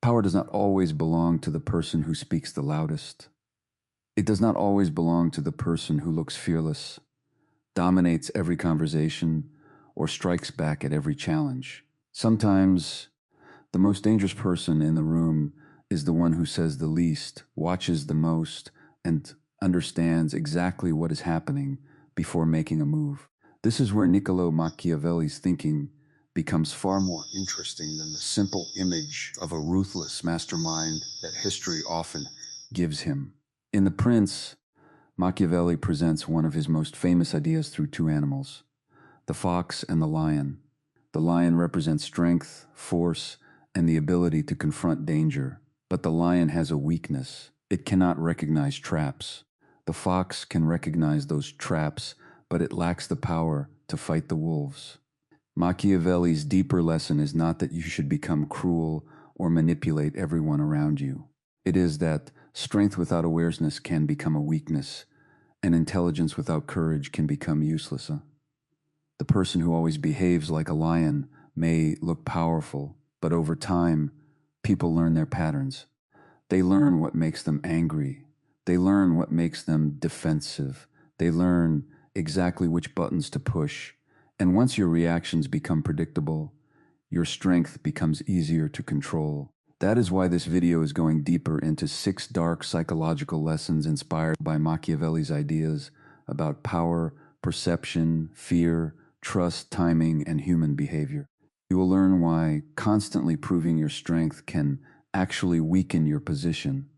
Power does not always belong to the person who speaks the loudest. It does not always belong to the person who looks fearless, dominates every conversation, or strikes back at every challenge. Sometimes, the most dangerous person in the room is the one who says the least, watches the most, and understands exactly what is happening before making a move. This is where Niccolo Machiavelli's thinking becomes far more interesting than the simple image of a ruthless mastermind that history often gives him. In The Prince, Machiavelli presents one of his most famous ideas through two animals, the fox and the lion. The lion represents strength, force, and the ability to confront danger. But the lion has a weakness. It cannot recognize traps. The fox can recognize those traps, but it lacks the power to fight the wolves. Machiavelli's deeper lesson is not that you should become cruel or manipulate everyone around you. It is that strength without awareness can become a weakness, and intelligence without courage can become useless. The person who always behaves like a lion may look powerful, but over time, people learn their patterns. They learn what makes them angry. They learn what makes them defensive. They learn exactly which buttons to push. And once your reactions become predictable, your strength becomes easier to control. That is why this video is going deeper into 6 dark psychological lessons inspired by Machiavelli's ideas about power, perception, fear, trust, timing, and human behavior. You will learn why constantly proving your strength can actually weaken your position,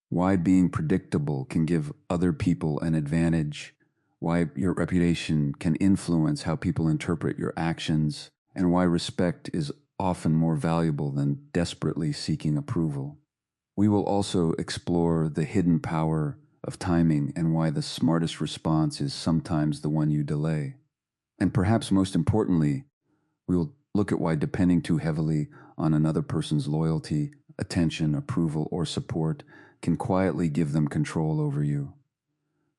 why being predictable can give other people an advantage, why your reputation can influence how people interpret your actions, and why respect is often more valuable than desperately seeking approval. We will also explore the hidden power of timing and why the smartest response is sometimes the one you delay. And perhaps most importantly, we will look at why depending too heavily on another person's loyalty, attention, approval, or support can quietly give them control over you.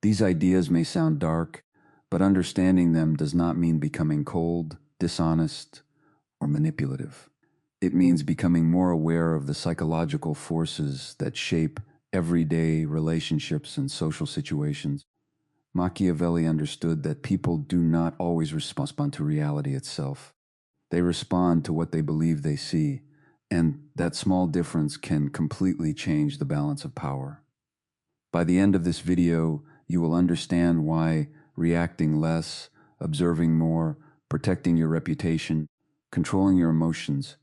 These ideas may sound dark, but understanding them does not mean becoming cold, dishonest, or manipulative. It means becoming more aware of the psychological forces that shape everyday relationships and social situations. Machiavelli understood that people do not always respond to reality itself. They respond to what they believe they see, and that small difference can completely change the balance of power. By the end of this video, you will understand why reacting less, observing more, protecting your reputation, controlling your emotions,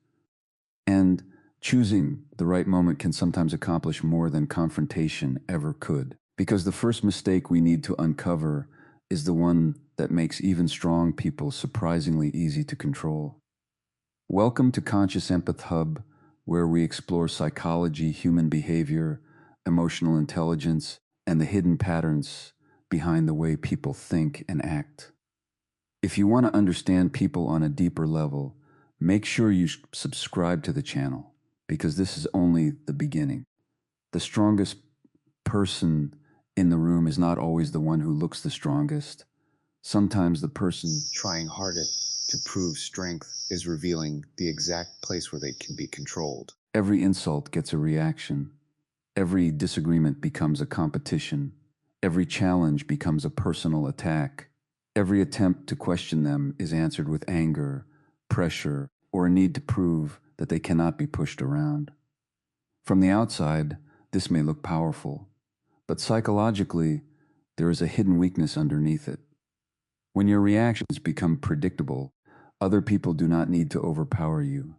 and choosing the right moment can sometimes accomplish more than confrontation ever could. Because the first mistake we need to uncover is the one that makes even strong people surprisingly easy to control. Welcome to Conscious Empath Hub, where we explore psychology, human behavior, emotional intelligence, and the hidden patterns behind the way people think and act. If you want to understand people on a deeper level, make sure you subscribe to the channel, because this is only the beginning. The strongest person in the room is not always the one who looks the strongest. Sometimes the person Trying hardest to prove strength is revealing the exact place where they can be controlled. Every insult gets a reaction. Every disagreement becomes a competition. Every challenge becomes a personal attack. Every attempt to question them is answered with anger, pressure, or a need to prove that they cannot be pushed around. From the outside, this may look powerful, but psychologically, there is a hidden weakness underneath it. When your reactions become predictable, other people do not need to overpower you.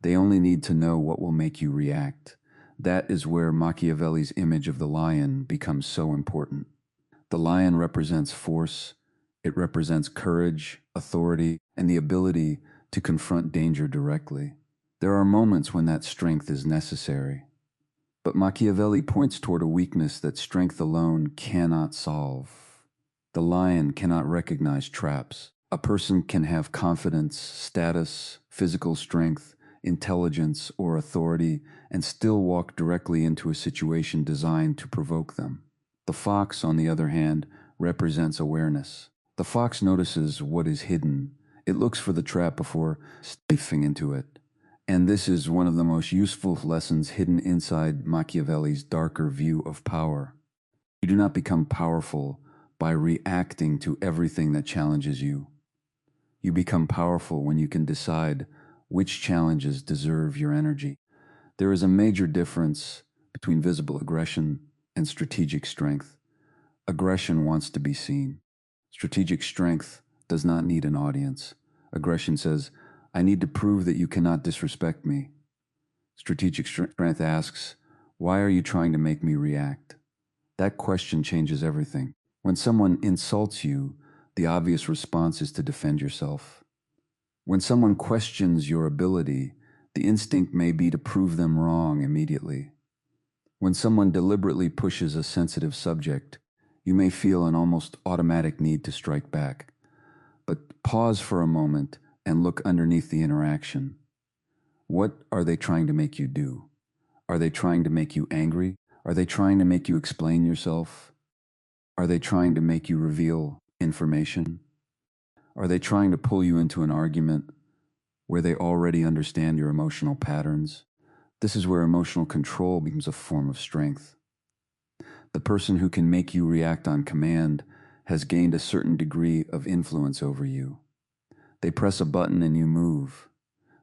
They only need to know what will make you react. That is where Machiavelli's image of the lion becomes so important. The lion represents force, it represents courage, authority, and the ability to confront danger directly. There are moments when that strength is necessary. But Machiavelli points toward a weakness that strength alone cannot solve. The lion cannot recognize traps. A person can have confidence, status, physical strength, intelligence, or authority, and still walk directly into a situation designed to provoke them. The fox, on the other hand, represents awareness. The fox notices what is hidden. It looks for the trap before stepping into it. And this is one of the most useful lessons hidden inside Machiavelli's darker view of power. You do not become powerful by reacting to everything that challenges you. You become powerful when you can decide which challenges deserve your energy. There is a major difference between visible aggression and strategic strength. Aggression wants to be seen. Strategic strength does not need an audience. Aggression says, I need to prove that you cannot disrespect me. Strategic strength asks, why are you trying to make me react? That question changes everything. When someone insults you, the obvious response is to defend yourself. When someone questions your ability, the instinct may be to prove them wrong immediately. When someone deliberately pushes a sensitive subject, you may feel an almost automatic need to strike back. But pause for a moment and look underneath the interaction. What are they trying to make you do? Are they trying to make you angry? Are they trying to make you explain yourself? Are they trying to make you reveal information? Are they trying to pull you into an argument where they already understand your emotional patterns? This is where emotional control becomes a form of strength. The person who can make you react on command has gained a certain degree of influence over you. They press a button and you move.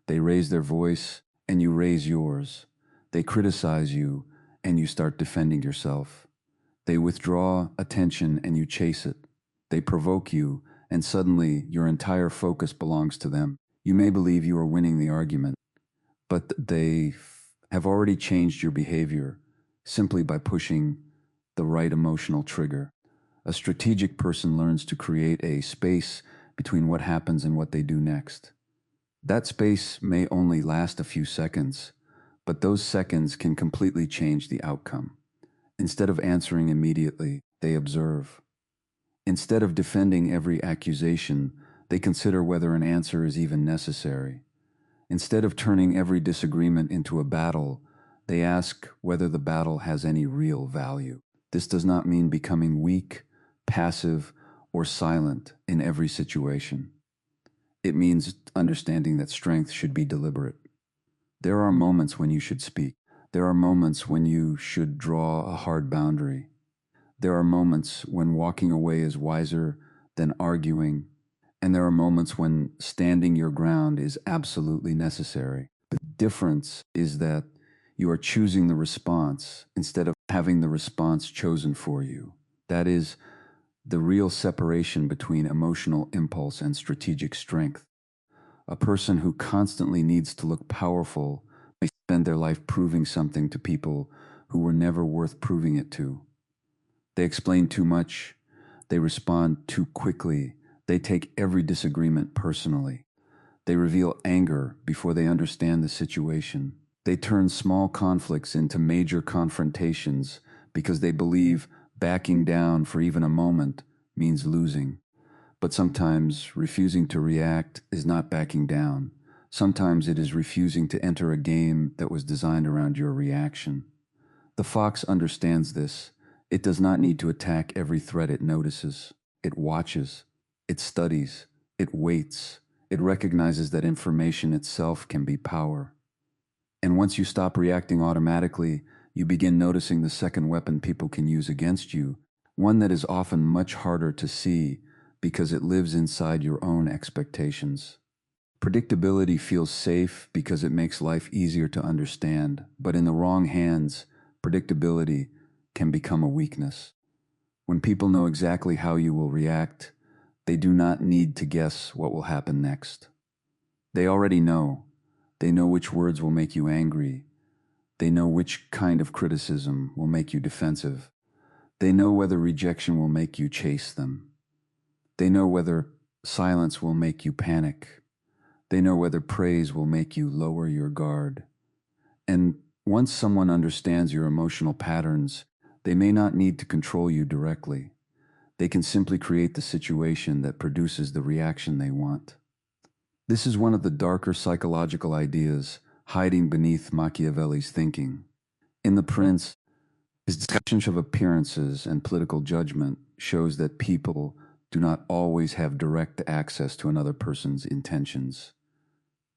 They raise their voice and you raise yours. They criticize you and you start defending yourself. They withdraw attention and you chase it. They provoke you and suddenly your entire focus belongs to them. You may believe you are winning the argument, but they have already changed your behavior simply by pushing the right emotional trigger. A strategic person learns to create a space between what happens and what they do next. That space may only last a few seconds, but those seconds can completely change the outcome. Instead of answering immediately, they observe. Instead of defending every accusation, they consider whether an answer is even necessary. Instead of turning every disagreement into a battle, they ask whether the battle has any real value. This does not mean becoming weak, passive, or silent in every situation. It means understanding that strength should be deliberate. There are moments when you should speak. There are moments when you should draw a hard boundary. There are moments when walking away is wiser than arguing, and there are moments when standing your ground is absolutely necessary. The difference is that you are choosing the response instead of having the response chosen for you. That is the real separation between emotional impulse and strategic strength. A person who constantly needs to look powerful may spend their life proving something to people who were never worth proving it to. They explain too much. They respond too quickly. They take every disagreement personally. They reveal anger before they understand the situation. They turn small conflicts into major confrontations because they believe backing down for even a moment means losing. But sometimes refusing to react is not backing down. Sometimes it is refusing to enter a game that was designed around your reaction. The fox understands this. It does not need to attack every threat it notices. It watches. It studies. It waits. It recognizes that information itself can be power. And once you stop reacting automatically, you begin noticing the second weapon people can use against you, one that is often much harder to see because it lives inside your own expectations. Predictability feels safe because it makes life easier to understand, but in the wrong hands, predictability can become a weakness. When people know exactly how you will react, they do not need to guess what will happen next. They already know. They know which words will make you angry. They know which kind of criticism will make you defensive. They know whether rejection will make you chase them. They know whether silence will make you panic. They know whether praise will make you lower your guard. And once someone understands your emotional patterns, they may not need to control you directly. They can simply create the situation that produces the reaction they want. This is one of the darker psychological ideas hiding beneath Machiavelli's thinking. In The Prince, his discussion of appearances and political judgment shows that people do not always have direct access to another person's intentions.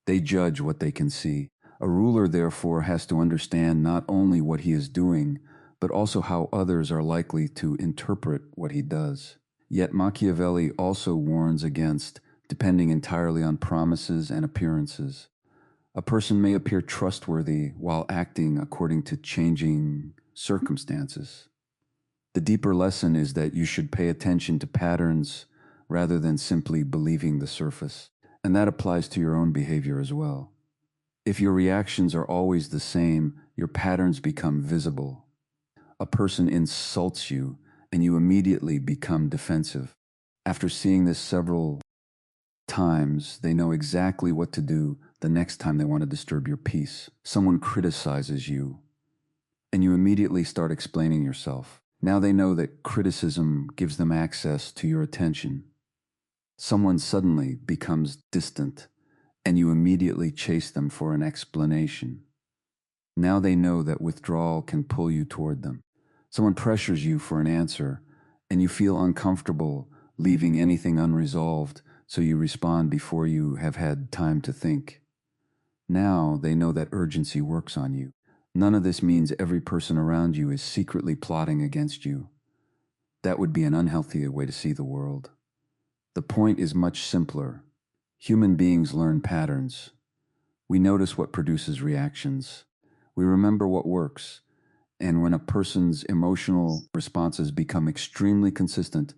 They judge what they can see. A ruler, therefore, has to understand not only what he is doing, but also how others are likely to interpret what he does. Yet Machiavelli also warns against depending entirely on promises and appearances. A person may appear trustworthy while acting according to changing circumstances. The deeper lesson is that you should pay attention to patterns rather than simply believing the surface. And that applies to your own behavior as well. If your reactions are always the same, your patterns become visible. A person insults you, and you immediately become defensive. After seeing this several times, they know exactly what to do the next time they want to disturb your peace. Someone criticizes you, and you immediately start explaining yourself. Now they know that criticism gives them access to your attention. Someone suddenly becomes distant, and you immediately chase them for an explanation. Now they know that withdrawal can pull you toward them. Someone pressures you for an answer, and you feel uncomfortable leaving anything unresolved, so you respond before you have had time to think. Now they know that urgency works on you. None of this means every person around you is secretly plotting against you. That would be an unhealthy way to see the world. The point is much simpler. Human beings learn patterns. We notice what produces reactions. We remember what works. And when a person's emotional responses become extremely consistent,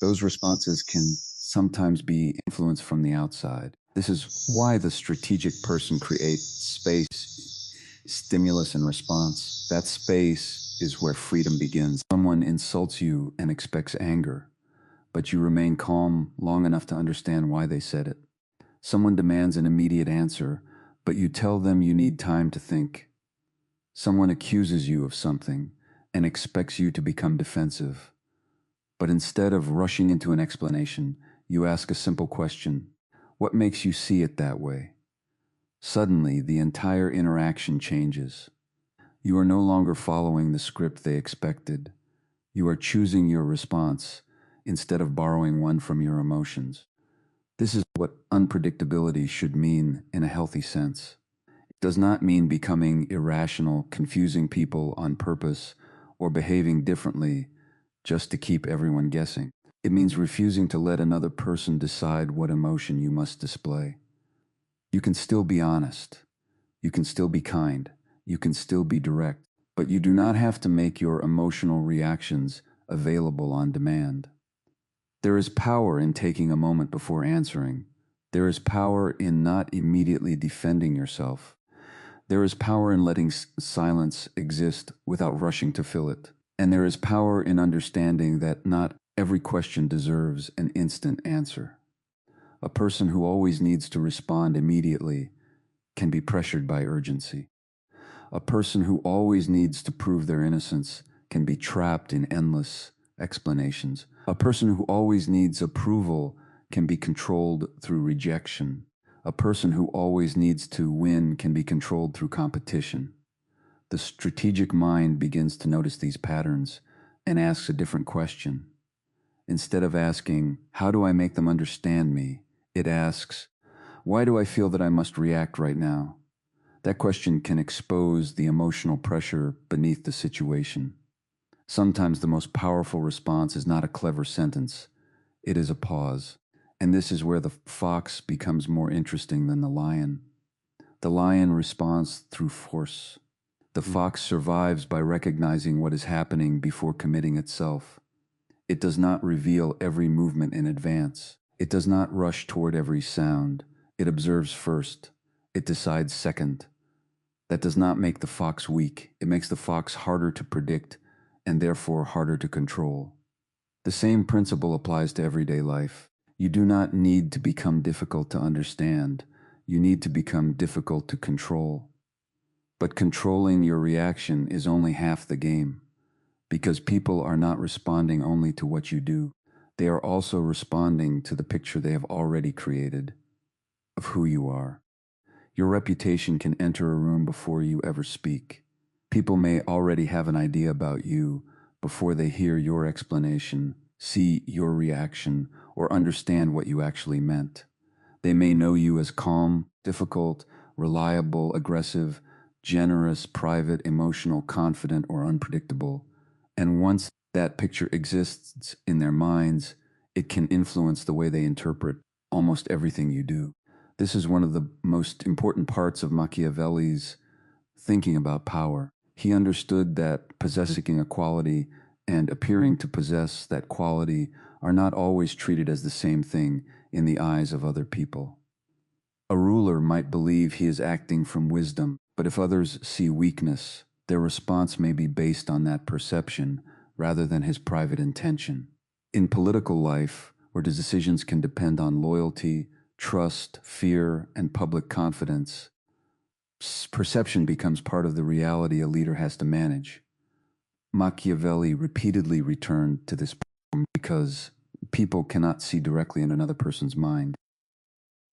those responses can sometimes be influenced from the outside. This is why the strategic person creates space, stimulus, and response. That space is where freedom begins. Someone insults you and expects anger, but you remain calm long enough to understand why they said it. Someone demands an immediate answer, but you tell them you need time to think. Someone accuses you of something and expects you to become defensive. But instead of rushing into an explanation, you ask a simple question: what makes you see it that way? Suddenly, the entire interaction changes. You are no longer following the script they expected. You are choosing your response instead of borrowing one from your emotions. This is what unpredictability should mean in a healthy sense. It does not mean becoming irrational, confusing people on purpose, or behaving differently just to keep everyone guessing. It means refusing to let another person decide what emotion you must display. You can still be honest. You can still be kind. You can still be direct. But you do not have to make your emotional reactions available on demand. There is power in taking a moment before answering. There is power in not immediately defending yourself. There is power in letting silence exist without rushing to fill it. And there is power in understanding that not every question deserves an instant answer. A person who always needs to respond immediately can be pressured by urgency. A person who always needs to prove their innocence can be trapped in endless explanations. A person who always needs approval can be controlled through rejection. A person who always needs to win can be controlled through competition. The strategic mind begins to notice these patterns and asks a different question. Instead of asking, "How do I make them understand me?" it asks, "Why do I feel that I must react right now?" That question can expose the emotional pressure beneath the situation. Sometimes the most powerful response is not a clever sentence. It is a pause. And this is where the fox becomes more interesting than the lion. The lion responds through force. The fox survives by recognizing what is happening before committing itself. It does not reveal every movement in advance. It does not rush toward every sound. It observes first. It decides second. That does not make the fox weak. It makes the fox harder to predict and therefore harder to control. The same principle applies to everyday life. You do not need to become difficult to understand. You need to become difficult to control. But controlling your reaction is only half the game, because people are not responding only to what you do. They are also responding to the picture they have already created of who you are. Your reputation can enter a room before you ever speak. People may already have an idea about you before they hear your explanation, see your reaction, or understand what you actually meant. They may know you as calm, difficult, reliable, aggressive, generous, private, emotional, confident, or unpredictable. And once that picture exists in their minds, it can influence the way they interpret almost everything you do. This is one of the most important parts of Machiavelli's thinking about power. He understood that possessing a quality and appearing to possess that quality are not always treated as the same thing in the eyes of other people. A ruler might believe he is acting from wisdom, but if others see weakness, their response may be based on that perception rather than his private intention. In political life, where the decisions can depend on loyalty, trust, fear, and public confidence, perception becomes part of the reality a leader has to manage. Machiavelli repeatedly returned to this problem because people cannot see directly in another person's mind.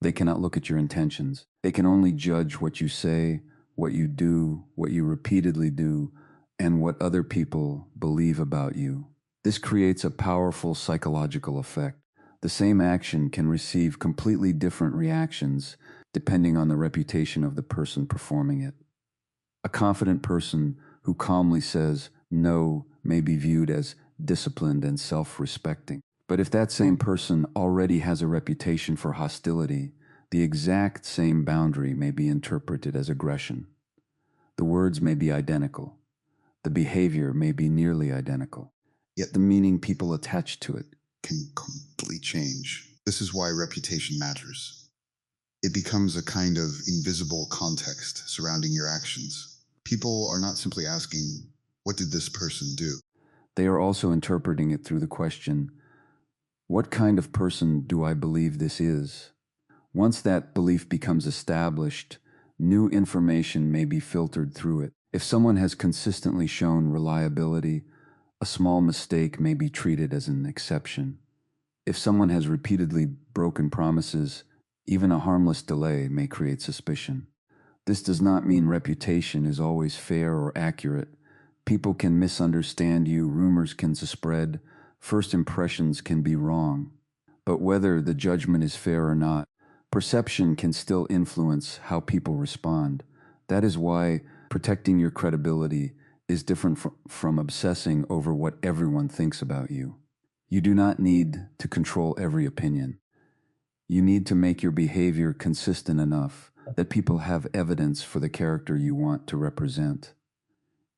They cannot look at your intentions. They can only judge what you say, what you do, what you repeatedly do, and what other people believe about you. This creates a powerful psychological effect. The same action can receive completely different reactions depending on the reputation of the person performing it. A confident person who calmly says no may be viewed as disciplined and self-respecting. But if that same person already has a reputation for hostility, the exact same boundary may be interpreted as aggression. The words may be identical. The behavior may be nearly identical. Yet the meaning people attach to it Can completely change. This is why reputation matters. It becomes a kind of invisible context surrounding your actions. People are not simply asking, what did this person do? They are also interpreting it through the question, what kind of person do I believe this is? Once that belief becomes established, new information may be filtered through it. If someone has consistently shown reliability, a small mistake may be treated as an exception. If someone has repeatedly broken promises, even a harmless delay may create suspicion. This does not mean reputation is always fair or accurate. People can misunderstand you, rumors can spread, first impressions can be wrong. But whether the judgment is fair or not, perception can still influence how people respond. That is why protecting your credibility is different from obsessing over what everyone thinks about you. You do not need to control every opinion. You need to make your behavior consistent enough that people have evidence for the character you want to represent.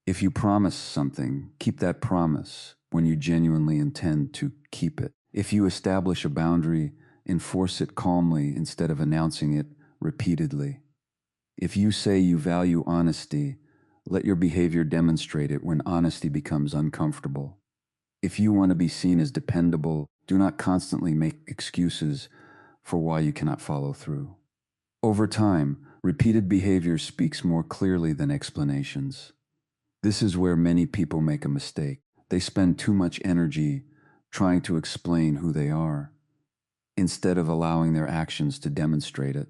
If you promise something, keep that promise when you genuinely intend to keep it. If you establish a boundary, enforce it calmly instead of announcing it repeatedly. If you say you value honesty, let your behavior demonstrate it when honesty becomes uncomfortable. If you want to be seen as dependable, do not constantly make excuses for why you cannot follow through. Over time, repeated behavior speaks more clearly than explanations. This is where many people make a mistake. They spend too much energy trying to explain who they are, instead of allowing their actions to demonstrate it.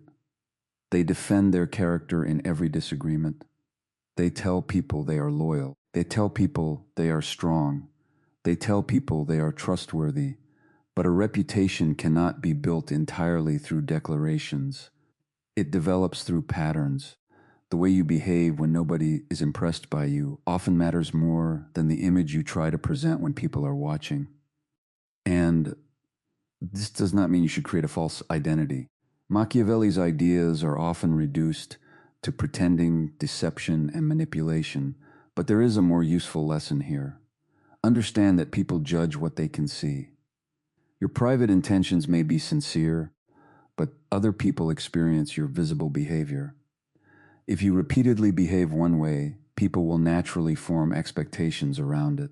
They defend their character in every disagreement. They tell people they are loyal. They tell people they are strong. They tell people they are trustworthy. But a reputation cannot be built entirely through declarations. It develops through patterns. The way you behave when nobody is impressed by you often matters more than the image you try to present when people are watching. And this does not mean you should create a false identity. Machiavelli's ideas are often reduced to pretending, deception, and manipulation, but there is a more useful lesson here. Understand that people judge what they can see. Your private intentions may be sincere, but other people experience your visible behavior. If you repeatedly behave one way, people will naturally form expectations around it.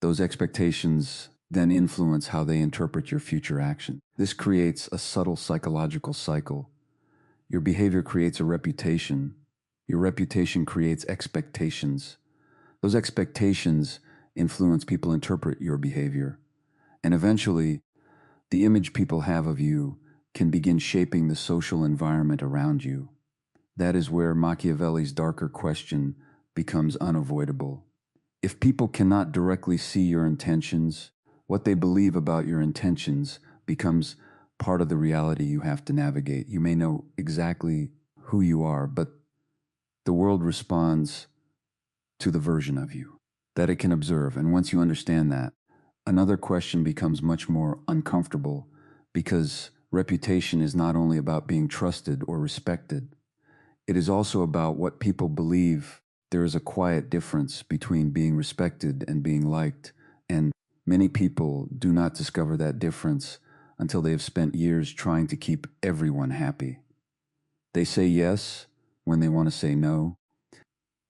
Those expectations then influence how they interpret your future action. This creates a subtle psychological cycle. Your behavior creates a reputation. Your reputation creates expectations. Those expectations influence people interpret your behavior. And eventually, the image people have of you can begin shaping the social environment around you. That is where Machiavelli's darker question becomes unavoidable. If people cannot directly see your intentions, what they believe about your intentions becomes part of the reality you have to navigate. You may know exactly who you are, but the world responds to the version of you that it can observe. And once you understand that, another question becomes much more uncomfortable, because reputation is not only about being trusted or respected, it is also about what people believe. There is a quiet difference between being respected and being liked, and many people do not discover that difference until they have spent years trying to keep everyone happy. They say yes when they want to say no.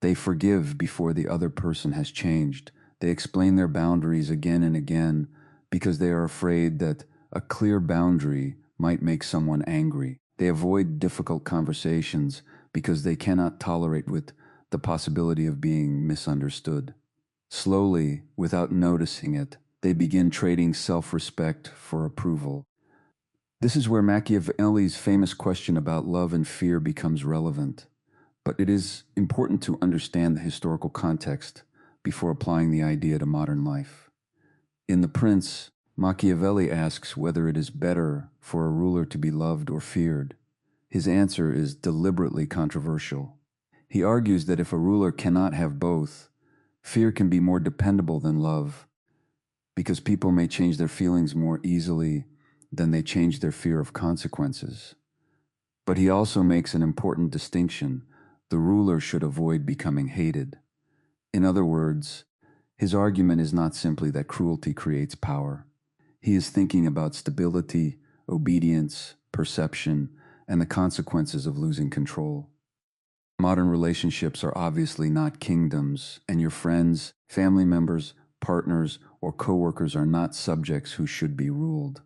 They forgive before the other person has changed. They explain their boundaries again and again because they are afraid that a clear boundary might make someone angry. They avoid difficult conversations because they cannot tolerate with the possibility of being misunderstood. Slowly, without noticing it, they begin trading self-respect for approval. This is where Machiavelli's famous question about love and fear becomes relevant. But it is important to understand the historical context before applying the idea to modern life. In The Prince, Machiavelli asks whether it is better for a ruler to be loved or feared. His answer is deliberately controversial. He argues that if a ruler cannot have both, fear can be more dependable than love, because people may change their feelings more easily than they change their fear of consequences. But he also makes an important distinction. The ruler should avoid becoming hated. In other words, his argument is not simply that cruelty creates power. He is thinking about stability, obedience, perception, and the consequences of losing control. Modern relationships are obviously not kingdoms, and your friends, family members, partners, or coworkers are not subjects who should be ruled.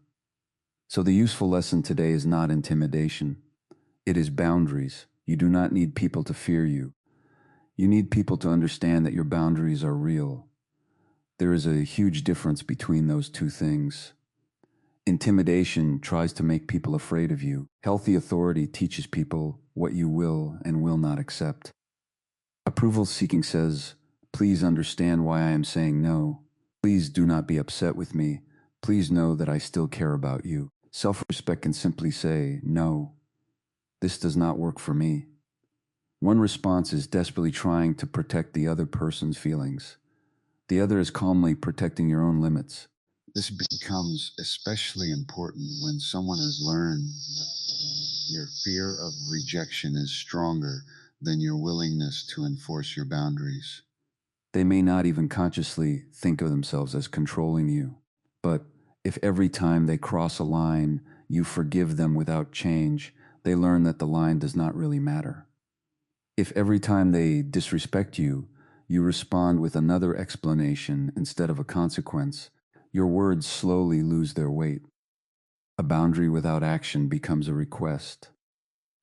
So the useful lesson today is not intimidation. It is boundaries. You do not need people to fear you. You need people to understand that your boundaries are real. There is a huge difference between those two things. Intimidation tries to make people afraid of you. Healthy authority teaches people what you will and will not accept. Approval seeking says, please understand why I am saying no. Please do not be upset with me. Please know that I still care about you. Self-respect can simply say, no, this does not work for me. One response is desperately trying to protect the other person's feelings. The other is calmly protecting your own limits. This becomes especially important when someone has learned your fear of rejection is stronger than your willingness to enforce your boundaries. They may not even consciously think of themselves as controlling you, but if every time they cross a line, you forgive them without change, they learn that the line does not really matter. If every time they disrespect you, you respond with another explanation instead of a consequence, your words slowly lose their weight. A boundary without action becomes a request.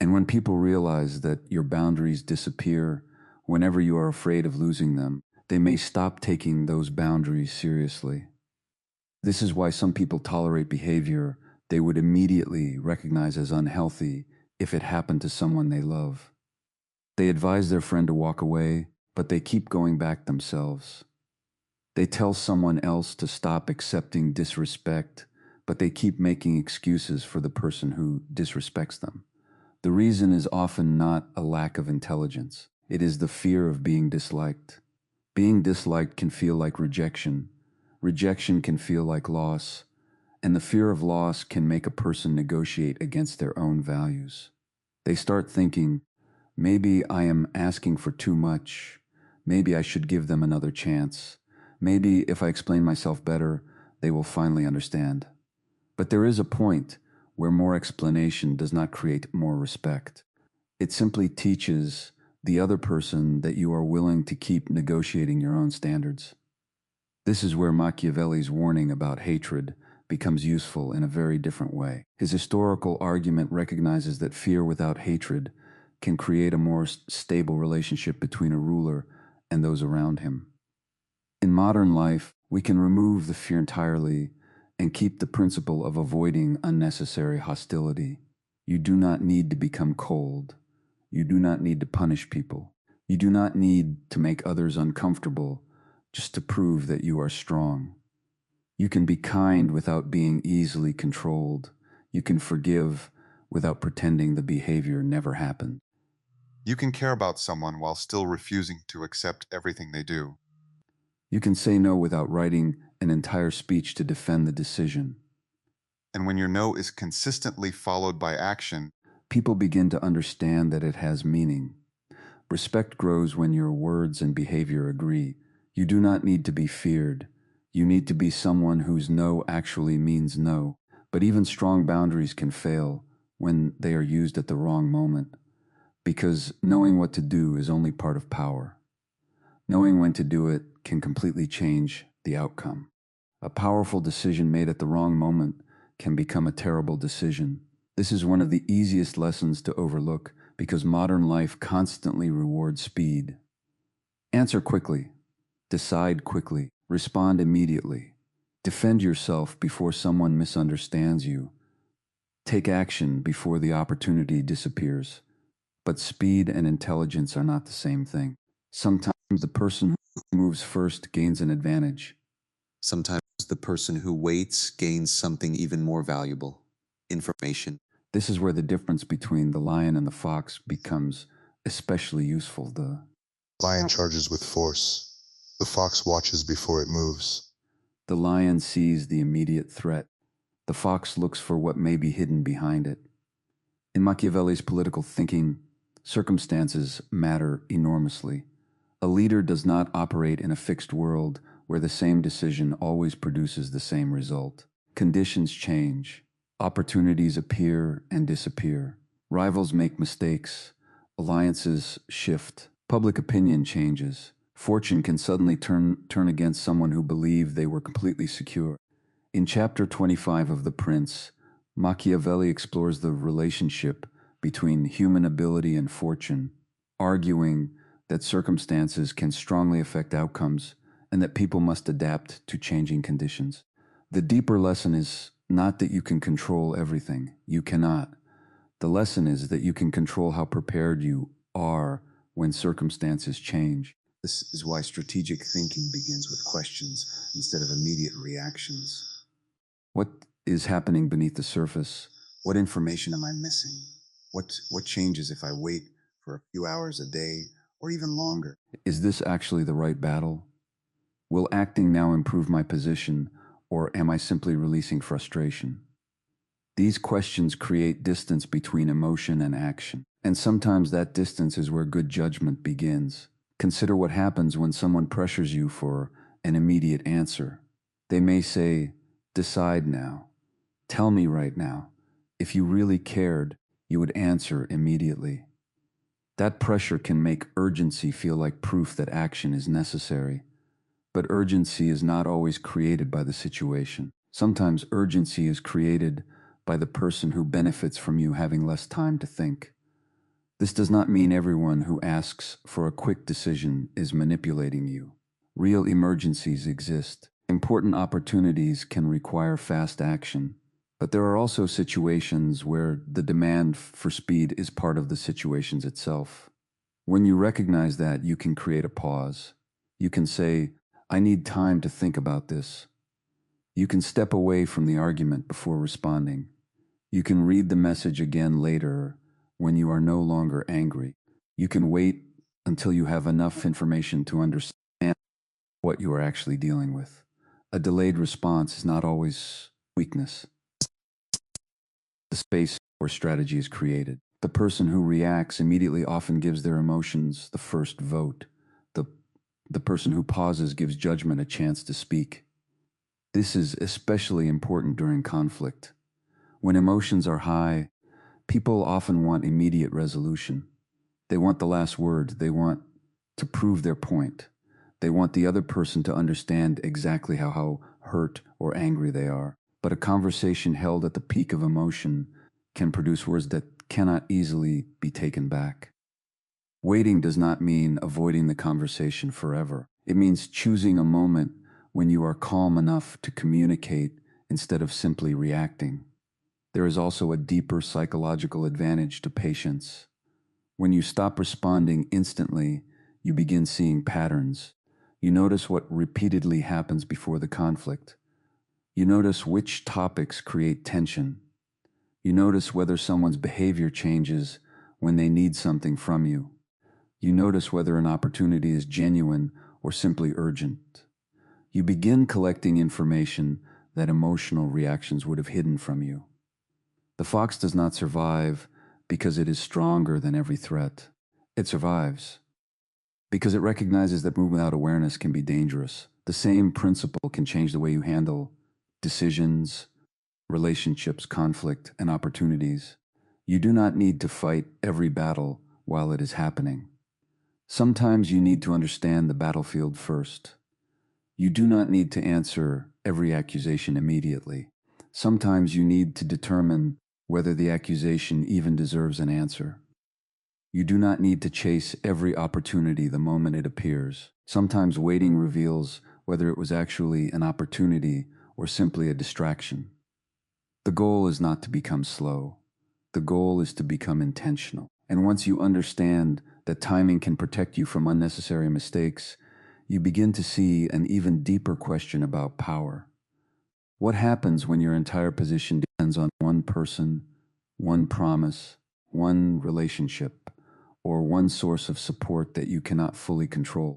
And when people realize that your boundaries disappear whenever you are afraid of losing them, they may stop taking those boundaries seriously. This is why some people tolerate behavior they would immediately recognize as unhealthy if it happened to someone they love. They advise their friend to walk away, but they keep going back themselves. They tell someone else to stop accepting disrespect, but they keep making excuses for the person who disrespects them. The reason is often not a lack of intelligence. It is the fear of being disliked. Being disliked can feel like rejection. Rejection can feel like loss. And the fear of loss can make a person negotiate against their own values. They start thinking, maybe I am asking for too much. Maybe I should give them another chance. Maybe if I explain myself better, they will finally understand. But there is a point where more explanation does not create more respect. It simply teaches the other person that you are willing to keep negotiating your own standards. This is where Machiavelli's warning about hatred becomes useful in a very different way. His historical argument recognizes that fear without hatred can create a more stable relationship between a ruler and those around him. In modern life, we can remove the fear entirely and keep the principle of avoiding unnecessary hostility. You do not need to become cold. You do not need to punish people. You do not need to make others uncomfortable just to prove that you are strong. You can be kind without being easily controlled. You can forgive without pretending the behavior never happened. You can care about someone while still refusing to accept everything they do. You can say no without writing an entire speech to defend the decision. And when your no is consistently followed by action, People begin to understand that it has meaning. Respect grows when your words and behavior agree. You do not need to be feared. You need to be someone whose no actually means no. But even strong boundaries can fail when they are used at the wrong moment, because knowing what to do is only part of power. Knowing when to do it can completely change the outcome. A powerful decision made at the wrong moment can become a terrible decision. This is one of the easiest lessons to overlook because modern life constantly rewards speed. Answer quickly. Decide quickly. Respond immediately. Defend yourself before someone misunderstands you. Take action before the opportunity disappears. But speed and intelligence are not the same thing. Sometimes the person who moves first gains an advantage. Sometimes the person who waits gains something even more valuable: information. This is where the difference between the lion and the fox becomes especially useful. The Lion charges with force. The fox watches before it moves. lion sees the immediate threat. The fox looks for what may be hidden behind it. In Machiavelli's political thinking, circumstances matter enormously. A leader does not operate in a fixed world where the same decision always produces the same result. Conditions change. Opportunities appear and disappear. Rivals make mistakes. Alliances shift. Public opinion changes. Fortune can suddenly turn against someone who believed they were completely secure. In chapter 25 of The Prince, Machiavelli explores the relationship between human ability and fortune, arguing that circumstances can strongly affect outcomes and that people must adapt to changing conditions. The deeper lesson is not that you can control everything. You cannot. The lesson is that you can control how prepared you are when circumstances change. This is why strategic thinking begins with questions instead of immediate reactions. What is happening beneath the surface? What information am I missing? What changes if I wait for a few hours a day or even longer? Is this actually the right battle? Will acting now improve my position, or am I simply releasing frustration? These questions create distance between emotion and action, and sometimes that distance is where good judgment begins. Consider what happens when someone pressures you for an immediate answer. They may say, "Decide now. Tell me right now." If you really cared, you would answer immediately. That pressure can make urgency feel like proof that action is necessary. But urgency is not always created by the situation. Sometimes urgency is created by the person who benefits from you having less time to think. This does not mean everyone who asks for a quick decision is manipulating you. Real emergencies exist. Important opportunities can require fast action. But there are also situations where the demand for speed is part of the situations itself. When you recognize that, you can create a pause. You can say, "I need time to think about this." You can step away from the argument before responding. You can read the message again later when you are no longer angry. You can wait until you have enough information to understand what you are actually dealing with. A delayed response is not always weakness. The space where strategy is created. The person who reacts immediately often gives their emotions the first vote. The person who pauses gives judgment a chance to speak. This is especially important during conflict. When emotions are high, people often want immediate resolution. They want the last word. They want to prove their point. They want the other person to understand exactly how hurt or angry they are. But a conversation held at the peak of emotion can produce words that cannot easily be taken back. Waiting does not mean avoiding the conversation forever. It means choosing a moment when you are calm enough to communicate instead of simply reacting. There is also a deeper psychological advantage to patience. When you stop responding instantly, you begin seeing patterns. You notice what repeatedly happens before the conflict. You notice which topics create tension. You notice whether someone's behavior changes when they need something from you. You notice whether an opportunity is genuine or simply urgent. You begin collecting information that emotional reactions would have hidden from you. The fox does not survive because it is stronger than every threat. It survives because it recognizes that moving without awareness can be dangerous. The same principle can change the way you handle decisions, relationships, conflict, and opportunities. You do not need to fight every battle while it is happening. Sometimes you need to understand the battlefield first. You do not need to answer every accusation immediately. Sometimes you need to determine whether the accusation even deserves an answer. You do not need to chase every opportunity the moment it appears. Sometimes waiting reveals whether it was actually an opportunity or simply a distraction. The goal is not to become slow. The goal is to become intentional. And once you understand that timing can protect you from unnecessary mistakes, you begin to see an even deeper question about power. What happens when your entire position depends on one person, one promise, one relationship, or one source of support that you cannot fully control?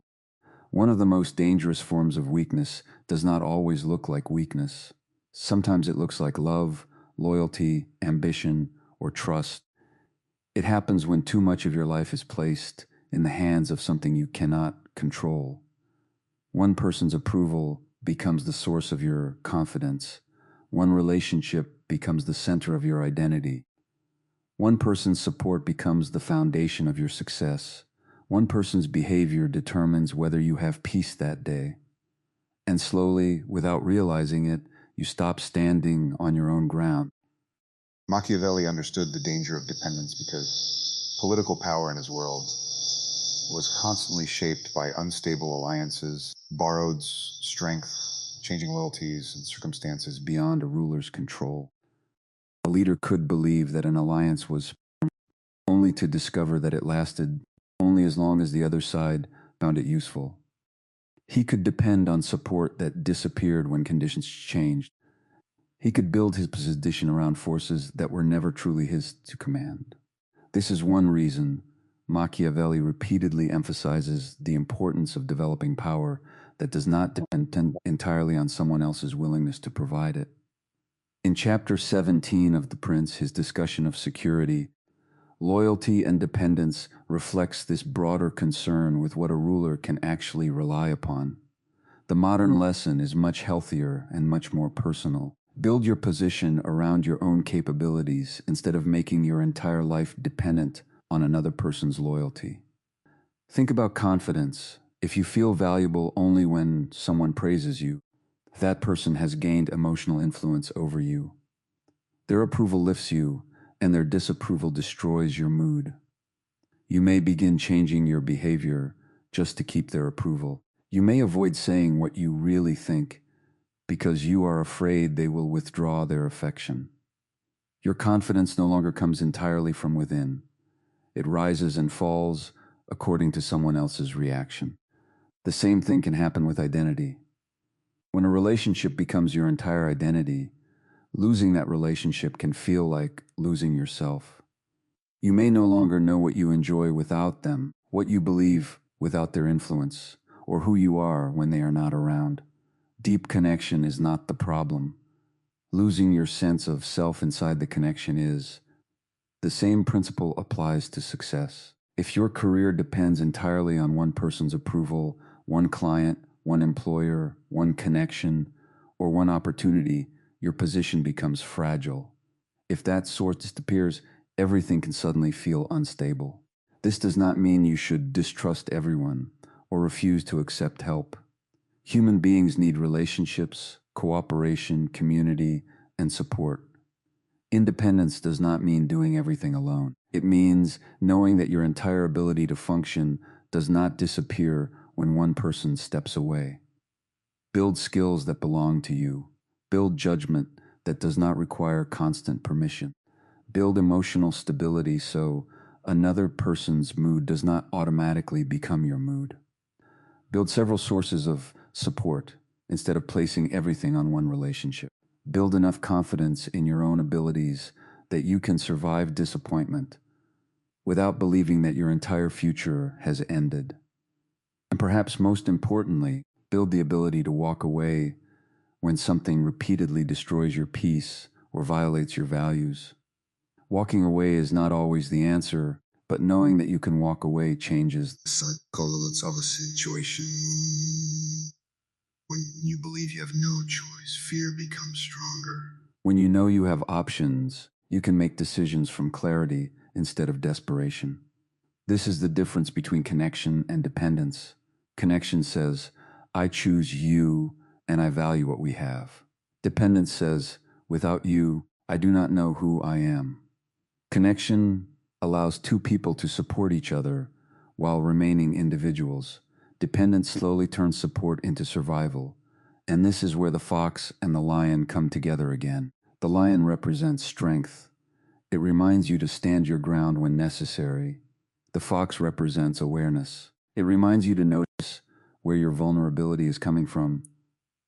One of the most dangerous forms of weakness does not always look like weakness. Sometimes it looks like love, loyalty, ambition, or trust. It happens when too much of your life is placed in the hands of something you cannot control. One person's approval becomes the source of your confidence. One relationship becomes the center of your identity. One person's support becomes the foundation of your success. One person's behavior determines whether you have peace that day. And slowly, without realizing it, you stop standing on your own ground. Machiavelli understood the danger of dependence because political power in his world was constantly shaped by unstable alliances, borrowed strength, changing loyalties, and circumstances Beyond a ruler's control. A leader could believe that an alliance was only to discover that it lasted only as long as the other side found it useful. He could depend on support that disappeared when conditions changed. He could build his position around forces that were never truly his to command. This is one reason Machiavelli repeatedly emphasizes the importance of developing power that does not depend entirely on someone else's willingness to provide it. In chapter 17 of The Prince, his discussion of security, loyalty and dependence reflects this broader concern with what a ruler can actually rely upon. The modern lesson is much healthier and much more personal. Build your position around your own capabilities instead of making your entire life dependent on another person's loyalty. Think about confidence. If you feel valuable only when someone praises you, that person has gained emotional influence over you. Their approval lifts you, and their disapproval destroys your mood. You may begin changing your behavior just to keep their approval. You may avoid saying what you really think because you are afraid they will withdraw their affection. Your confidence no longer comes entirely from within. It rises and falls according to someone else's reaction. The same thing can happen with identity. When a relationship becomes your entire identity, losing that relationship can feel like losing yourself. You may no longer know what you enjoy without them, what you believe without their influence, or who you are when they are not around. Deep connection is not the problem. Losing your sense of self inside the connection is. The same principle applies to success. If your career depends entirely on one person's approval, one client, one employer, one connection, or one opportunity, your position becomes fragile. If that source disappears, everything can suddenly feel unstable. This does not mean you should distrust everyone or refuse to accept help. Human beings need relationships, cooperation, community, and support. Independence does not mean doing everything alone. It means knowing that your entire ability to function does not disappear when one person steps away. Build skills that belong to you. Build judgment that does not require constant permission. Build emotional stability so another person's mood does not automatically become your mood. Build several sources of support instead of placing everything on one relationship. Build enough confidence in your own abilities that you can survive disappointment without believing that your entire future has ended. And perhaps most importantly, build the ability to walk away when something repeatedly destroys your peace or violates your values. Walking away is not always the answer, but knowing that you can walk away changes the psychology of a situation. When you believe you have no choice, fear becomes stronger. When you know you have options, you can make decisions from clarity instead of desperation. This is the difference between connection and dependence. Connection says, I choose you and I value what we have. Dependence says, without you, I do not know who I am. Connection allows two people to support each other while remaining individuals. Dependence slowly turns support into survival. And this is where the fox and the lion come together again. The lion represents strength. It reminds you to stand your ground when necessary. The fox represents awareness. It reminds you to notice where your vulnerability is coming from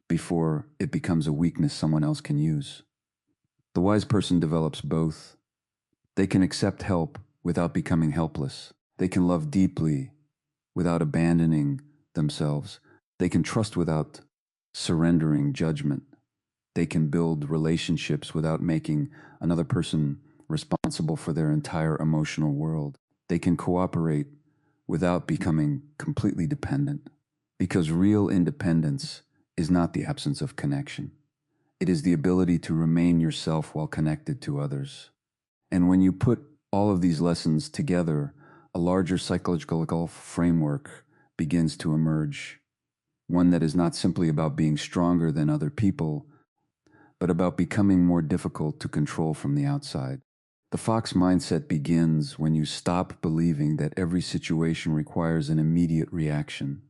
before it becomes a weakness someone else can use. The wise person develops both. They can accept help without becoming helpless. They can love deeply without abandoning themselves. They can trust without surrendering judgment. They can build relationships without making another person responsible for their entire emotional world. They can cooperate without becoming completely dependent. Because real independence is not the absence of connection. It is the ability to remain yourself while connected to others. And when you put all of these lessons together, a larger psychological framework begins to emerge. One that is not simply about being stronger than other people, but about becoming more difficult to control from the outside. The fox mindset begins when you stop believing that every situation requires an immediate reaction.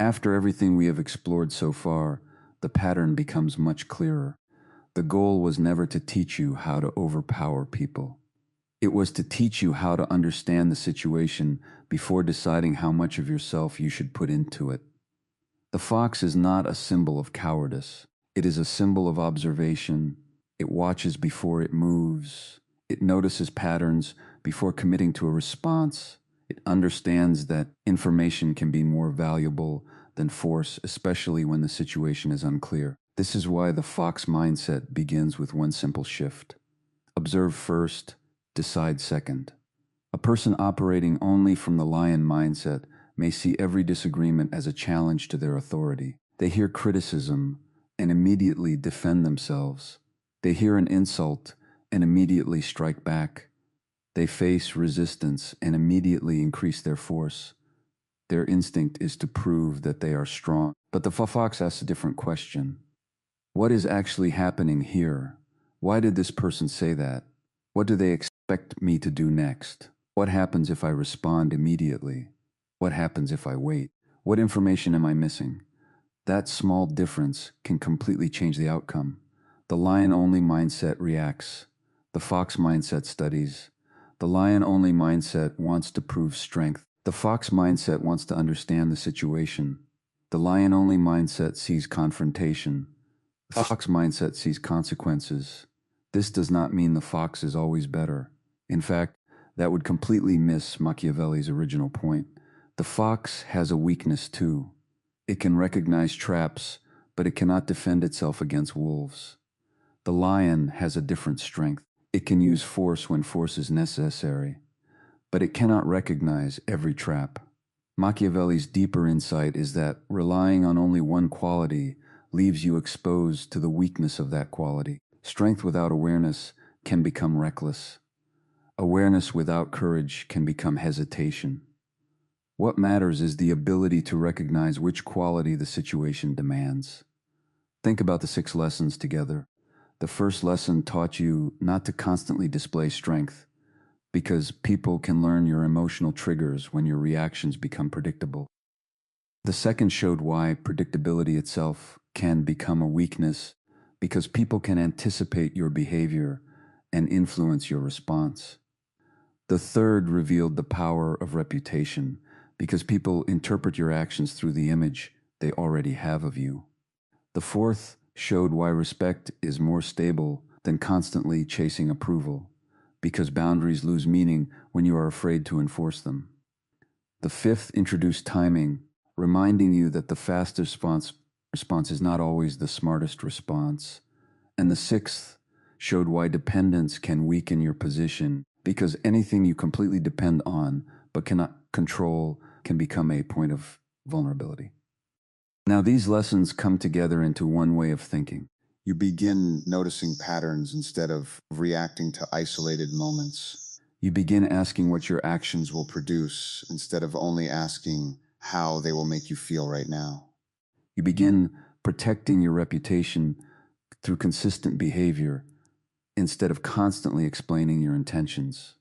After everything we have explored so far, the pattern becomes much clearer. The goal was never to teach you how to overpower people. It was to teach you how to understand the situation before deciding how much of yourself you should put into it. The fox is not a symbol of cowardice. It is a symbol of observation. It watches before it moves. It notices patterns before committing to a response. It understands that information can be more valuable than force, especially when the situation is unclear. This is why the fox mindset begins with one simple shift. Observe first, decide second. A person operating only from the lion mindset may see every disagreement as a challenge to their authority. They hear criticism and immediately defend themselves. They hear an insult and immediately strike back. They face resistance and immediately increase their force. Their instinct is to prove that they are strong. But the fox asks a different question. What is actually happening here? Why did this person say that? What do they expect me to do next? What happens if I respond immediately? What happens if I wait? What information am I missing? That small difference can completely change the outcome. The lion-only mindset reacts. The fox mindset studies. The lion-only mindset wants to prove strength. The fox mindset wants to understand the situation. The lion-only mindset sees confrontation. The fox mindset sees consequences. This does not mean the fox is always better. In fact, that would completely miss Machiavelli's original point. The fox has a weakness too. It can recognize traps, but it cannot defend itself against wolves. The lion has a different strength. It can use force when force is necessary, but it cannot recognize every trap. Machiavelli's deeper insight is that relying on only one quality leaves you exposed to the weakness of that quality. Strength without awareness can become reckless. Awareness without courage can become hesitation. What matters is the ability to recognize which quality the situation demands. Think about the 6 lessons together. The first lesson taught you not to constantly display strength, because people can learn your emotional triggers when your reactions become predictable. The second showed why predictability itself can become a weakness, because people can anticipate your behavior and influence your response. The third revealed the power of reputation, because people interpret your actions through the image they already have of you. The fourth showed why respect is more stable than constantly chasing approval, because boundaries lose meaning when you are afraid to enforce them. The fifth introduced timing, reminding you that the fastest response is not always the smartest response. And the sixth showed why dependence can weaken your position, because anything you completely depend on but cannot control can become a point of vulnerability. Now, these lessons come together into one way of thinking. You begin noticing patterns instead of reacting to isolated moments. You begin asking what your actions will Produce instead of only asking how they will make you feel right now. You begin protecting your reputation through consistent behavior instead of constantly explaining your intentions.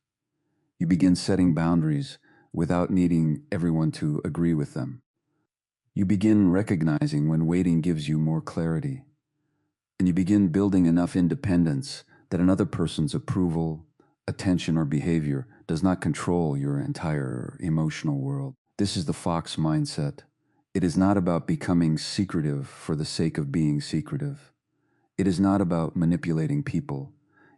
You begin setting boundaries without needing everyone to agree with them. You begin recognizing when waiting gives you more clarity. And you begin building enough independence that another person's approval, attention, or behavior does not control your entire emotional world. This is the Fox mindset. It is not about becoming secretive for the sake of being secretive. It is not about manipulating people.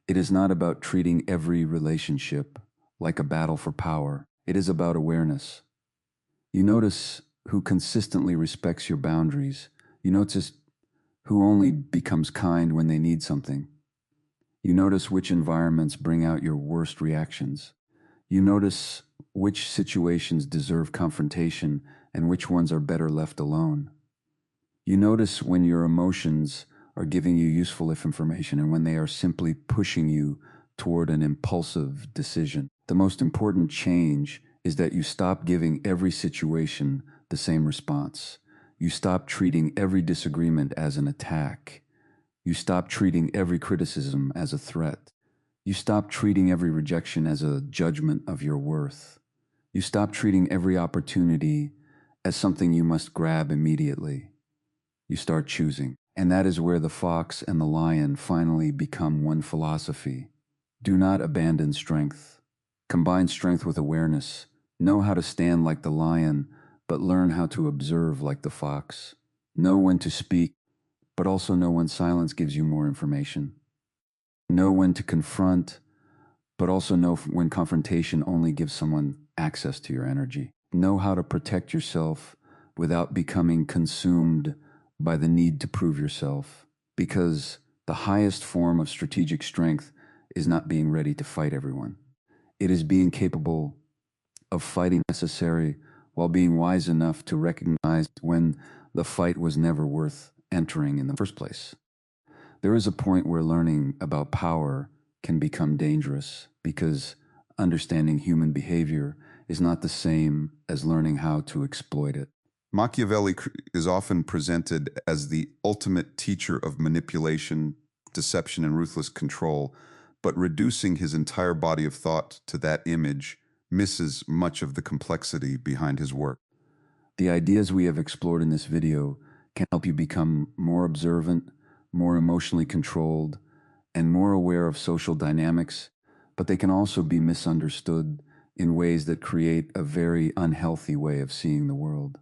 It is not about treating every relationship like a battle for power. It is about awareness. You notice who consistently respects your boundaries. You notice who only becomes kind when they need something. You notice which environments bring out your worst reactions. You notice which situations deserve confrontation and which ones are better left alone. You notice when your emotions are giving you useful information and when they are simply pushing you toward an impulsive decision. The most important change is that you stop giving every situation the same response. You stop treating every disagreement as an attack. You stop treating every criticism as a threat. You stop treating every rejection as a judgment of your worth. You stop treating every opportunity as something you must grab immediately. You start choosing. And that is where the fox and the lion finally become one philosophy. Do not abandon strength. Combine strength with awareness. Know how to stand like the lion, but learn how to observe like the fox. Know when to speak, but also know when silence gives you more information. Know when to confront, but also know when confrontation only gives someone access to your energy. Know how to protect yourself without becoming consumed by the need to prove yourself, because the highest form of strategic strength is not being ready to fight everyone. It is being capable of fighting necessary while being wise enough to recognize when the fight was never worth entering in the first place. There is a point where learning about power can become dangerous because understanding human behavior is not the same as learning how to exploit it. Machiavelli is often presented as the ultimate teacher of manipulation, deception, and ruthless control, but reducing his entire body of thought to that image misses much of the complexity behind his work. The ideas we have explored in this video can help you become more observant, more emotionally controlled, and more aware of social dynamics, but they can also be misunderstood in ways that create a very unhealthy way of seeing the world.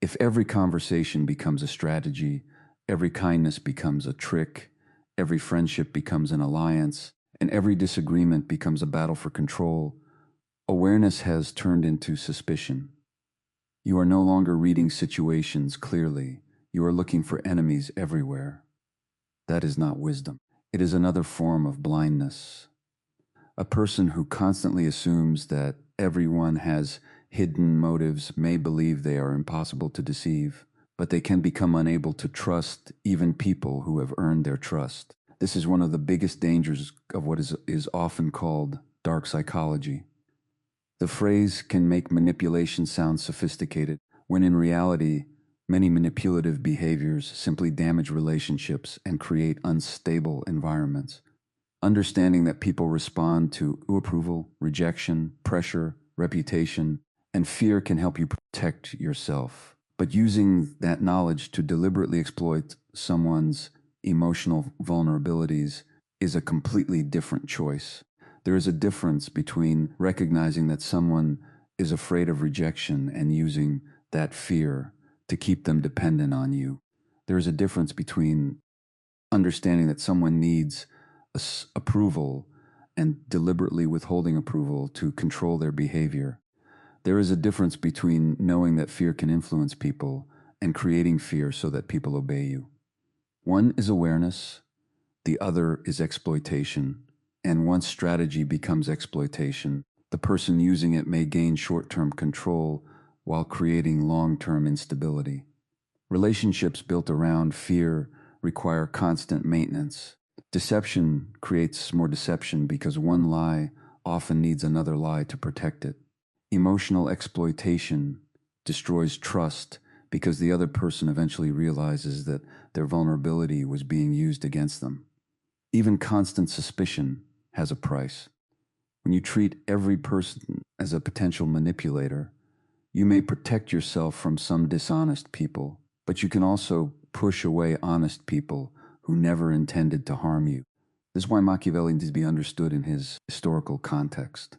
If every conversation becomes a strategy, every kindness becomes a trick, every friendship becomes an alliance, and every disagreement becomes a battle for control, awareness has turned into suspicion. You are no longer reading situations clearly. You are looking for enemies everywhere. That is not wisdom. It is another form of blindness. A person who constantly assumes that everyone has hidden motives may believe they are impossible to deceive, but they can become unable to trust even people who have earned their trust. This is one of the biggest dangers of what is often called dark psychology. The phrase can make manipulation sound sophisticated, when in reality, many manipulative behaviors simply damage relationships and create unstable environments. Understanding that people respond to approval, rejection, pressure, reputation, and fear can help you protect yourself. But using that knowledge to deliberately exploit someone's emotional vulnerabilities is a completely different choice. There is a difference between recognizing that someone is afraid of rejection and using that fear to keep them dependent on you. There is a difference between understanding that someone needs approval and deliberately withholding approval to control their behavior. There is a difference between knowing that fear can influence people and creating fear so that people obey you. One is awareness, the other is exploitation, and once strategy becomes exploitation, the person using it may gain short-term control while creating long-term instability. Relationships built around fear require constant maintenance. Deception creates more deception because one lie often needs another lie to protect it. Emotional exploitation destroys trust because the other person eventually realizes that their vulnerability was being used against them. Even constant suspicion has a price. When you treat every person as a potential manipulator, you may protect yourself from some dishonest people, but you can also push away honest people who never intended to harm you. This is why Machiavelli needs to be understood in his historical context.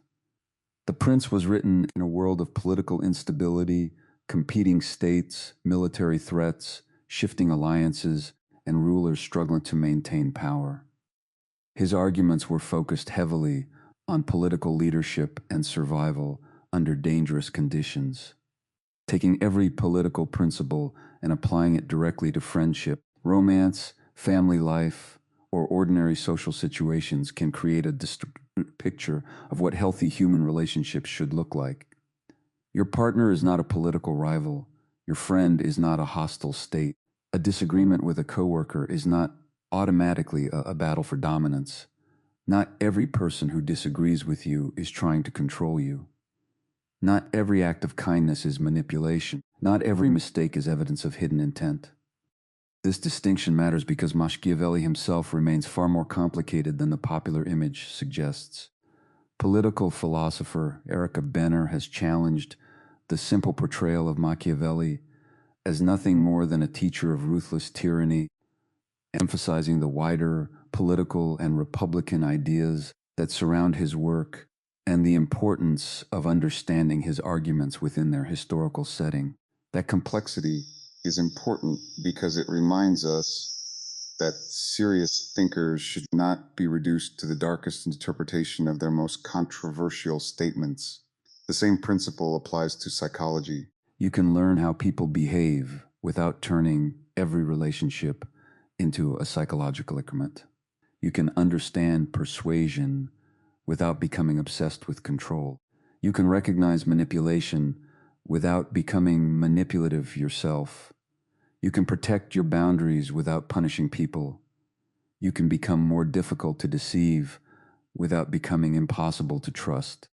The Prince was written in a world of political instability, competing states, military threats, shifting alliances, and rulers struggling to maintain power. His arguments were focused heavily on political leadership and survival under dangerous conditions. Taking every political principle and applying it directly to friendship, romance, family life, or ordinary social situations can create a distorted picture of what healthy human relationships should look like. Your partner is not a political rival. Your friend is not a hostile state. A disagreement with a coworker is not automatically a battle for dominance. Not every person who disagrees with you is trying to control you. Not every act of kindness is manipulation. Not every mistake is evidence of hidden intent. This distinction matters because Machiavelli himself remains far more complicated than the popular image suggests. Political philosopher Erica Benner has challenged the simple portrayal of Machiavelli as nothing more than a teacher of ruthless tyranny, emphasizing the wider political and republican ideas that surround his work and the importance of understanding his arguments within their historical setting. That complexity is important because it reminds us that serious thinkers should not be reduced to the darkest interpretation of their most controversial statements. The same principle applies to psychology. You can learn how people behave without turning every relationship into a psychological increment. You can understand persuasion without becoming obsessed with control. You can recognize manipulation without becoming manipulative yourself. You can protect your boundaries without punishing people. You can become more difficult to deceive without becoming impossible to trust.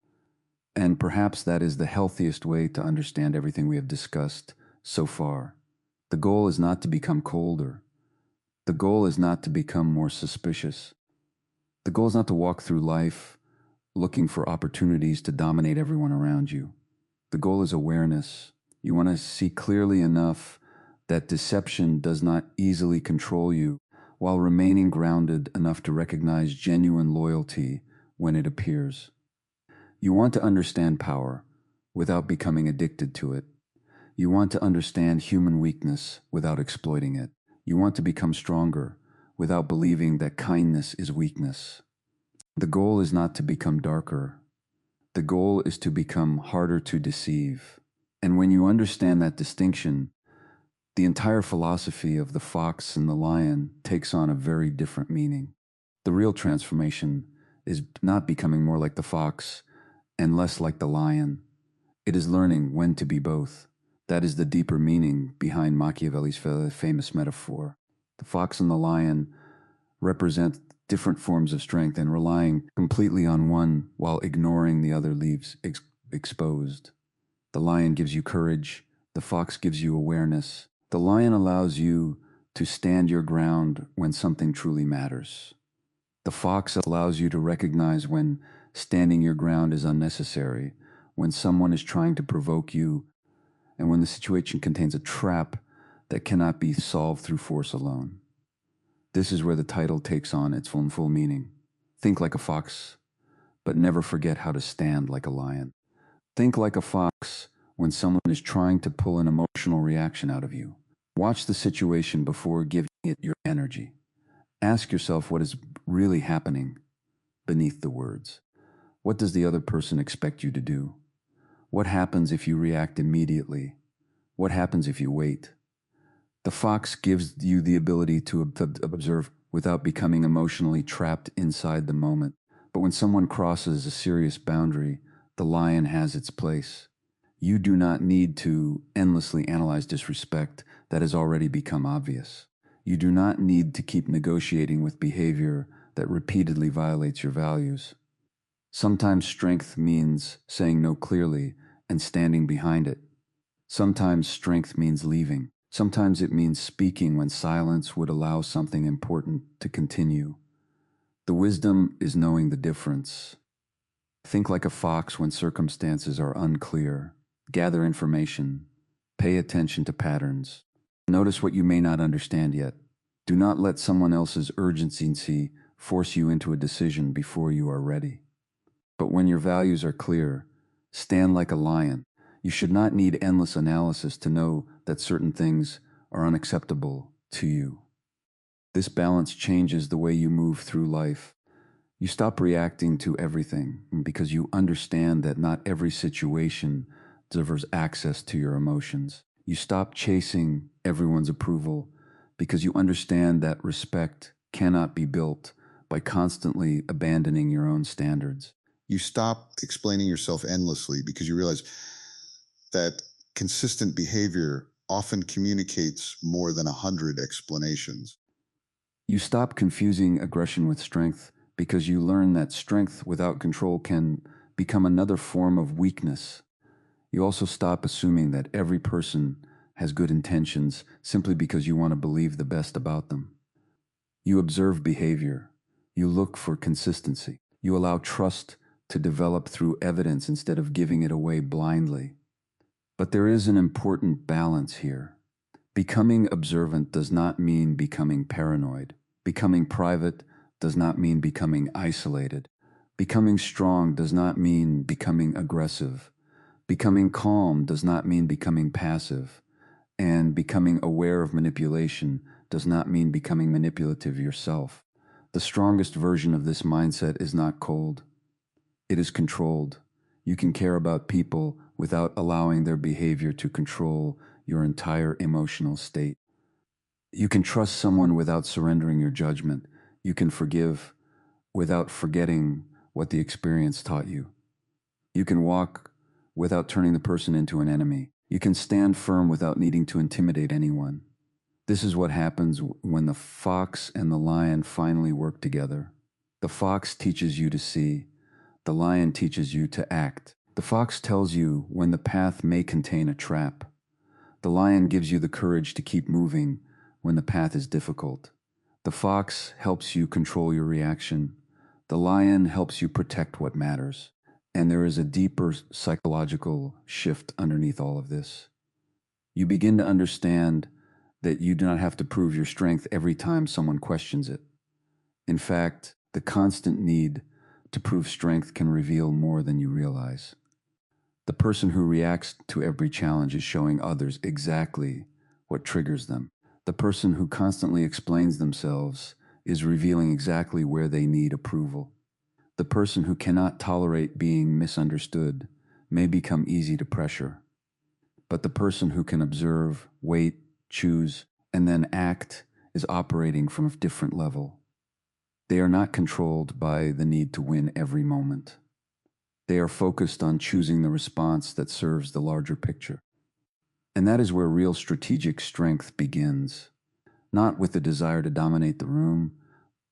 And perhaps that is the healthiest way to understand everything we have discussed so far. The goal is not to become colder. The goal is not to become more suspicious. The goal is not to walk through life looking for opportunities to dominate everyone around you. The goal is awareness. You want to see clearly enough that deception does not easily control you while remaining grounded enough to recognize genuine loyalty when it appears. You want to understand power without becoming addicted to it. You want to understand human weakness without exploiting it. You want to become stronger without believing that kindness is weakness. The goal is not to become darker. The goal is to become harder to deceive. And when you understand that distinction, the entire philosophy of the fox and the lion takes on a very different meaning. The real transformation is not becoming more like the fox and less like the lion. It is learning when to be both. That is the deeper meaning behind Machiavelli's famous metaphor. The fox and the lion represent different forms of strength, and relying completely on one while ignoring the other leaves exposed. The lion gives you courage. The fox gives you awareness. The lion allows you to stand your ground when something truly matters. The fox allows you to recognize when standing your ground is unnecessary, when someone is trying to provoke you, and when the situation contains a trap that cannot be solved through force alone. This is where the title takes on its full meaning. Think like a fox, but never forget how to stand like a lion. Think like a fox when someone is trying to pull an emotional reaction out of you. Watch the situation before giving it your energy. Ask yourself what is really happening. beneath the words. What does the other person expect you to do? What happens if you react immediately? What happens if you wait? The fox gives you the ability to observe without becoming emotionally trapped inside the moment. But when someone crosses a serious boundary, the lion has its place. You do not need to endlessly analyze disrespect that has already become obvious. You do not need to keep negotiating with behavior that repeatedly violates your values. Sometimes strength means saying no clearly and standing behind it. Sometimes strength means leaving. Sometimes it means speaking when silence would allow something important to continue. The wisdom is knowing the difference. Think like a fox when circumstances are unclear. Gather information. Pay attention to patterns. Notice what you may not understand yet. Do not let someone else's urgency force you into a decision before you are ready. But when your values are clear, stand like a lion. You should not need endless analysis to know that certain things are unacceptable to you. This balance changes the way you move through life. You stop reacting to everything because you understand that not every situation deserves access to your emotions. You stop chasing everyone's approval because you understand that respect cannot be built by constantly abandoning your own standards. You stop explaining yourself endlessly because you realize that consistent behavior often communicates more than 100 explanations. You stop confusing aggression with strength because you learn that strength without control can become another form of weakness. You also stop assuming that every person has good intentions simply because you want to believe the best about them. You observe behavior. You look for consistency. You allow trust to develop through evidence instead of giving it away blindly. But there is an important balance here. Becoming observant does not mean becoming paranoid. Becoming private does not mean becoming isolated. Becoming strong does not mean becoming aggressive. Becoming calm does not mean becoming passive. And becoming aware of manipulation does not mean becoming manipulative yourself. The strongest version of this mindset is not cold. It is controlled. You can care about people without allowing their behavior to control your entire emotional state. You can trust someone without surrendering your judgment. You can forgive without forgetting what the experience taught you. You can walk without turning the person into an enemy. You can stand firm without needing to intimidate anyone. This is what happens when the fox and the lion finally work together. The fox teaches you to see. The lion teaches you to act. The fox tells you when the path may contain a trap. The lion gives you the courage to keep moving when the path is difficult. The fox helps you control your reaction. The lion helps you protect what matters. And there is a deeper psychological shift underneath all of this. You begin to understand that you do not have to prove your strength every time someone questions it. In fact, the constant need to prove strength can reveal more than you realize. The person who reacts to every challenge is showing others exactly what triggers them. The person who constantly explains themselves is revealing exactly where they need approval. The person who cannot tolerate being misunderstood may become easy to pressure. But the person who can observe, wait, choose, and then act is operating from a different level. They are not controlled by the need to win every moment. They are focused on choosing the response that serves the larger picture. And that is where real strategic strength begins, not with the desire to dominate the room,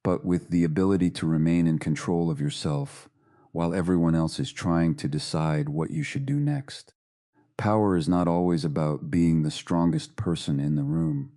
but with the ability to remain in control of yourself while everyone else is trying to decide what you should do next. Power is not always about being the strongest person in the room.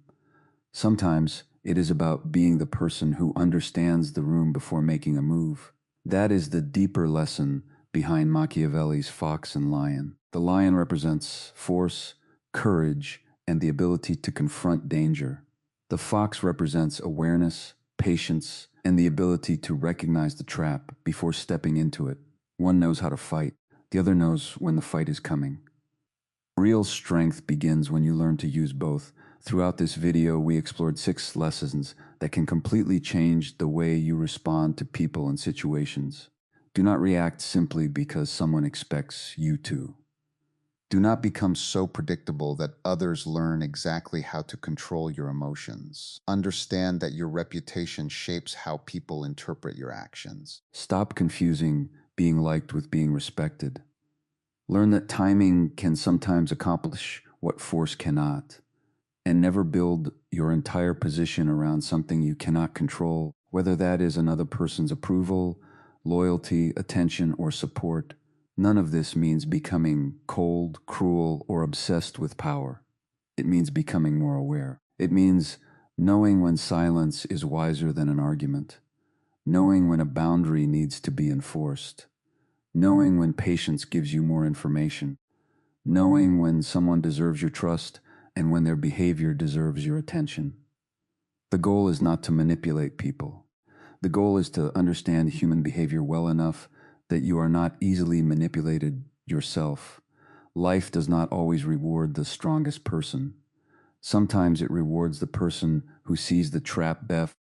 Sometimes it is about being the person who understands the room before making a move. That is the deeper lesson behind Machiavelli's fox and lion. The lion represents force, courage, and the ability to confront danger. The fox represents awareness, patience, and the ability to recognize the trap before stepping into it. One knows how to fight. The other knows when the fight is coming. Real strength begins when you learn to use both. Throughout this video, we explored 6 lessons that can completely change the way you respond to people and situations. Do not react simply because someone expects you to. Do not become so predictable that others learn exactly how to control your emotions. Understand that your reputation shapes how people interpret your actions. Stop confusing being liked with being respected. Learn that timing can sometimes accomplish what force cannot. And never build your entire position around something you cannot control, whether that is another person's approval, loyalty, attention, or support. None of this means becoming cold, cruel, or obsessed with power. It means becoming more aware. It means knowing when silence is wiser than an argument, knowing when a boundary needs to be enforced, knowing when patience gives you more information, knowing when someone deserves your trust and when their behavior deserves your attention. The goal is not to manipulate people. The goal is to understand human behavior well enough that you are not easily manipulated yourself. Life does not always reward the strongest person. Sometimes it rewards the person who sees the trap